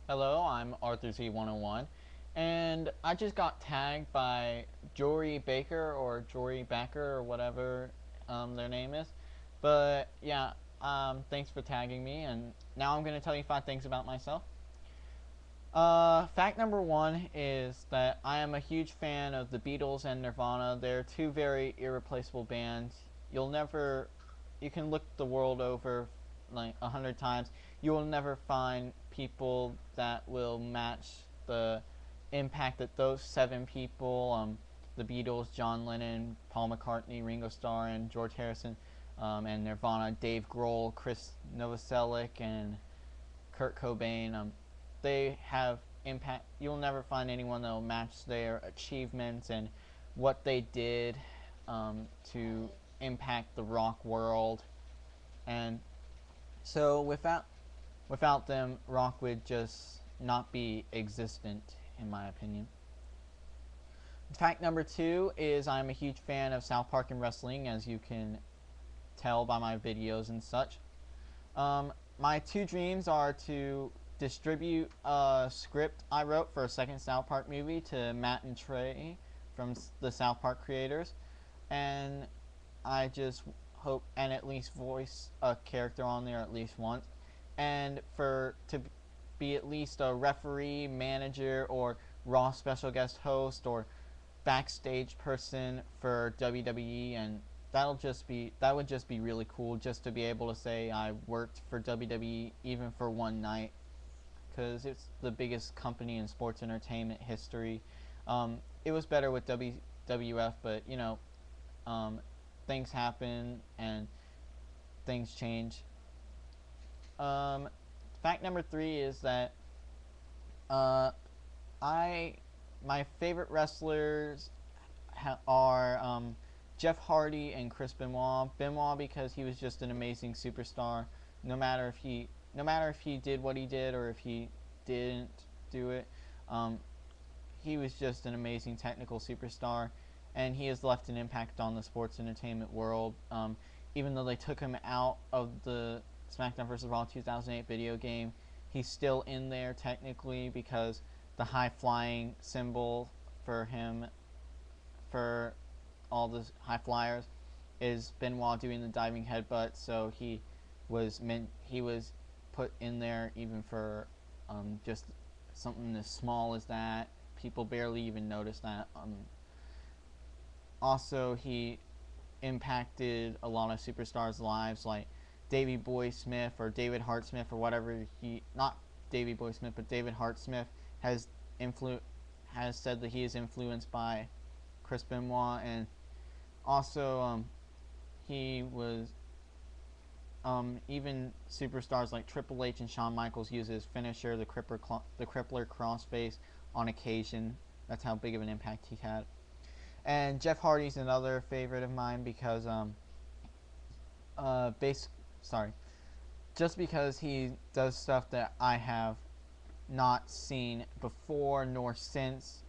Hello, I'm Arthur Z101, and I just got tagged by JoeriBakker or JoeriBakker or whatever their name is. But yeah, thanks for tagging me, and now I'm going to tell you 5 things about myself. Fact number one is that I am a huge fan of the Beatles and Nirvana. They're two very irreplaceable bands. You can look the world over like 100 times. You will never find people that will match the impact that those 7 people, the Beatles, John Lennon, Paul McCartney, Ringo Starr, and George Harrison, and Nirvana, Dave Grohl, Chris Novoselic, and Kurt Cobain. They have impact. You'll never find anyone that will match their achievements and what they did to impact the rock world. And so without them, rock would just not be existent, in my opinion. Fact number two is I'm a huge fan of South Park and wrestling, as you can tell by my videos and such. My two dreams are to distribute a script I wrote for a second South Park movie to Matt and Trey from the South Park creators, and I just hope and at least voice a character on there at least once, and for to be at least a referee, manager, or Raw special guest host or backstage person for WWE, and that would just be really cool just to be able to say I worked for WWE even for one night, because it's the biggest company in sports entertainment history. It was better with WWF, but um, things happen and things change. Um, Fact number three is that uh, I my favorite wrestlers are Jeff Hardy and Chris Benoit. Benoit because he was just an amazing superstar. No matter if he did what he did or if he didn't do it, um, he was just an amazing technical superstar, and he has left an impact on the sports entertainment world. Even though they took him out of the SmackDown vs. Raw 2008 video game, he's still in there technically because the high flying symbol for him, for all the high flyers, is Benoit doing the diving headbutt. So he was put in there even for just something as small as that. People barely even notice that. Also, he impacted a lot of superstars' lives, like Davey Boy Smith or David Hart Smith or whatever. Not Davey Boy Smith, but David Hart Smith has influ- has said that he is influenced by Chris Benoit, and also he was even superstars like Triple H and Shawn Michaels use his finisher, the Crippler crossface, on occasion. That's how big of an impact he had. And Jeff Hardy's another favorite of mine because base sorry, just because he does stuff that I have not seen before nor since.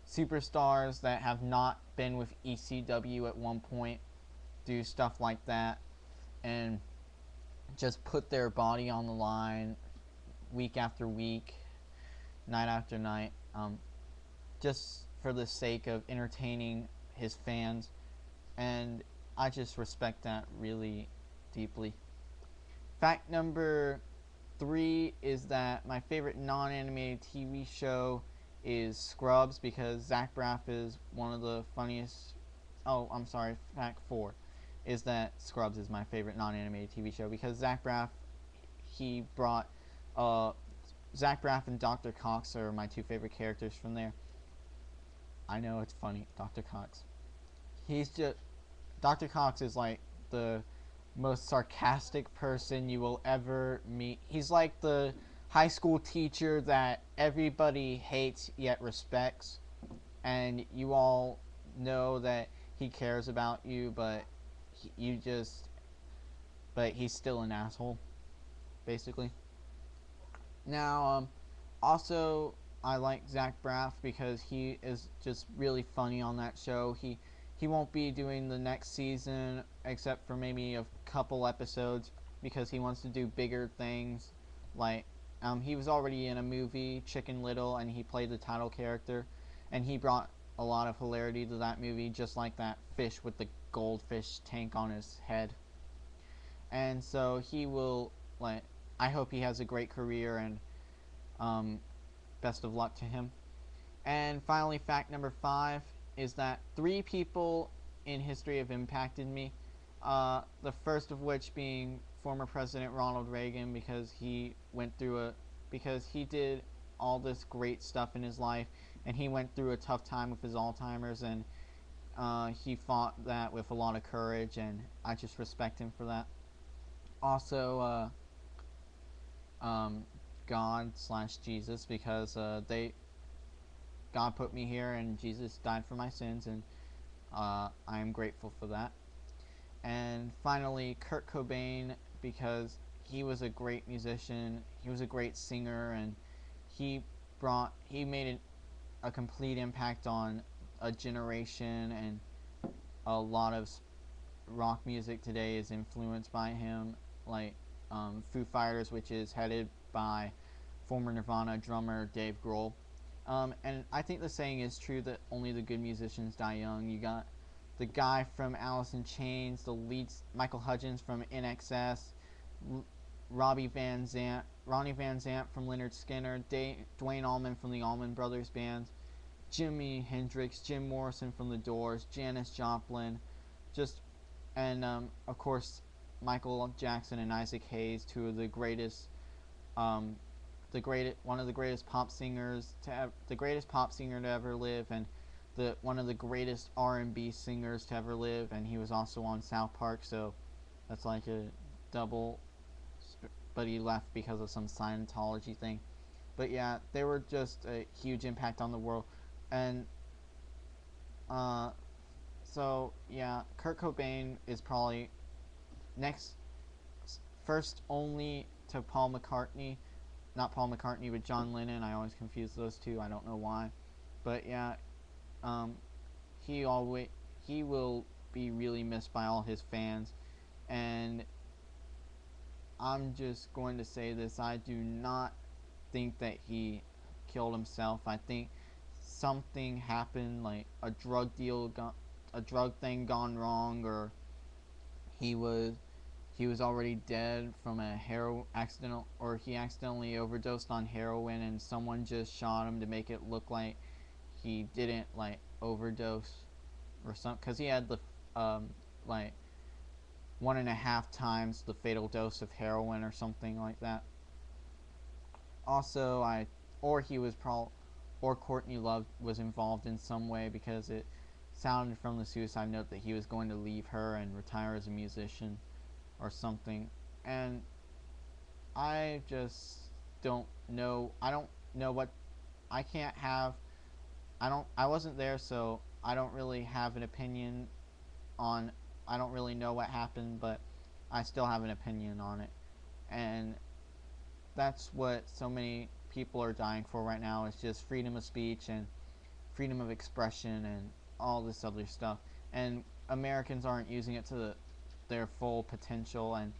Superstars that have not been with ECW at one point do stuff like that and just put their body on the line week after week, night after night, just for the sake of entertaining his fans. And I just respect that really deeply. Fact number three is that my favorite non-animated TV show is Scrubs, because Zach Braff is one of the funniest. Oh, I'm sorry. Fact four is that Scrubs is my favorite non-animated TV show because he brought uh, Zach Braff and Dr. Cox are my two favorite characters from there. I know it's funny, Dr. Cox. He's just Dr. Cox is like the most sarcastic person you will ever meet. He's like the high school teacher that everybody hates yet respects, and you all know that he cares about you, but you just but he's still an asshole, basically. Now, also I like Zach Braff because he is just really funny on that show. He won't be doing the next season except for maybe a couple episodes because he wants to do bigger things, like He was already in a movie, Chicken Little, and he played the title character, and he brought a lot of hilarity to that movie, just like that fish with the goldfish tank on his head. And so he will, like, I hope he has a great career, and um, best of luck to him. And finally, fact number 5 is that 3 people in history have impacted me. The first of which being former President Ronald Reagan, because he did all this great stuff in his life, and he went through a tough time with his Alzheimer's, and he fought that with a lot of courage, and I just respect him for that. Also, God slash Jesus, because God put me here, and Jesus died for my sins, and I am grateful for that. And finally, Kurt Cobain, because he was a great musician, he was a great singer, and he made a complete impact on a generation, and a lot of rock music today is influenced by him, like Foo Fighters, which is headed by former Nirvana drummer Dave Grohl. And I think the saying is true that only the good musicians die young. You got the guy from Alice in Chains, the lead Michael Hudgens from INXS, Ronnie Van Zant from Lynyrd Skynyrd, Duane Allman from the Allman Brothers Band, Jimi Hendrix, Jim Morrison from The Doors, Janis Joplin, and of course Michael Jackson and Isaac Hayes, two of the greatest, one of the greatest pop singers the greatest pop singer to ever live, and one of the greatest R&B singers to ever live, and he was also on South Park, so that's like a double, but he left because of some Scientology thing. But yeah, they were just a huge impact on the world, and so yeah, Kurt Cobain is probably next, first only to Paul McCartney, not Paul McCartney, but John Lennon. I always confuse those two. I don't know why, but yeah, um, he will be really missed by all his fans, and I'm just going to say this: I do not think that he killed himself. I think something happened, like a drug thing gone wrong, or he was already dead from a or he accidentally overdosed on heroin, and someone just shot him to make it look like he didn't like overdose or something, because he had the like 1.5 times the fatal dose of heroin or something like that. Also, or Courtney Love was involved in some way, because it sounded from the suicide note that he was going to leave her and retire as a musician or something. And I just don't know. I don't know what I can't have. I wasn't there, so I don't really have an opinion on. I don't really know what happened, but I still have an opinion on it. And that's what so many people are dying for right now, is just freedom of speech and freedom of expression and all this other stuff. And Americans aren't using it to their full potential, and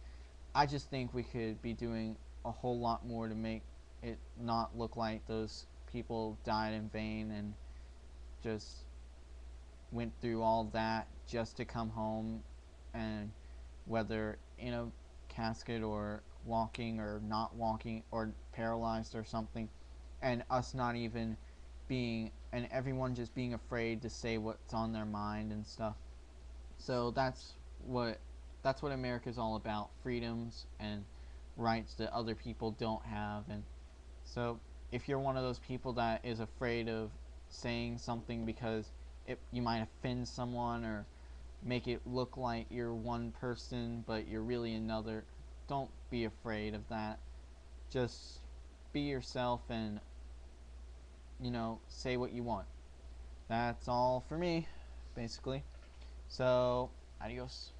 I just think we could be doing a whole lot more to make it not look like those people died in vain and just went through all that just to come home, and whether in a casket or walking or not walking or paralyzed or something, and us not even and everyone just being afraid to say what's on their mind and stuff. So what that's what America's all about: freedoms and rights that other people don't have. And so if you're one of those people that is afraid of saying something because you might offend someone or make it look like you're one person but you're really another, don't be afraid of that. Just be yourself, and say what you want. That's all for me, basically. So, adios.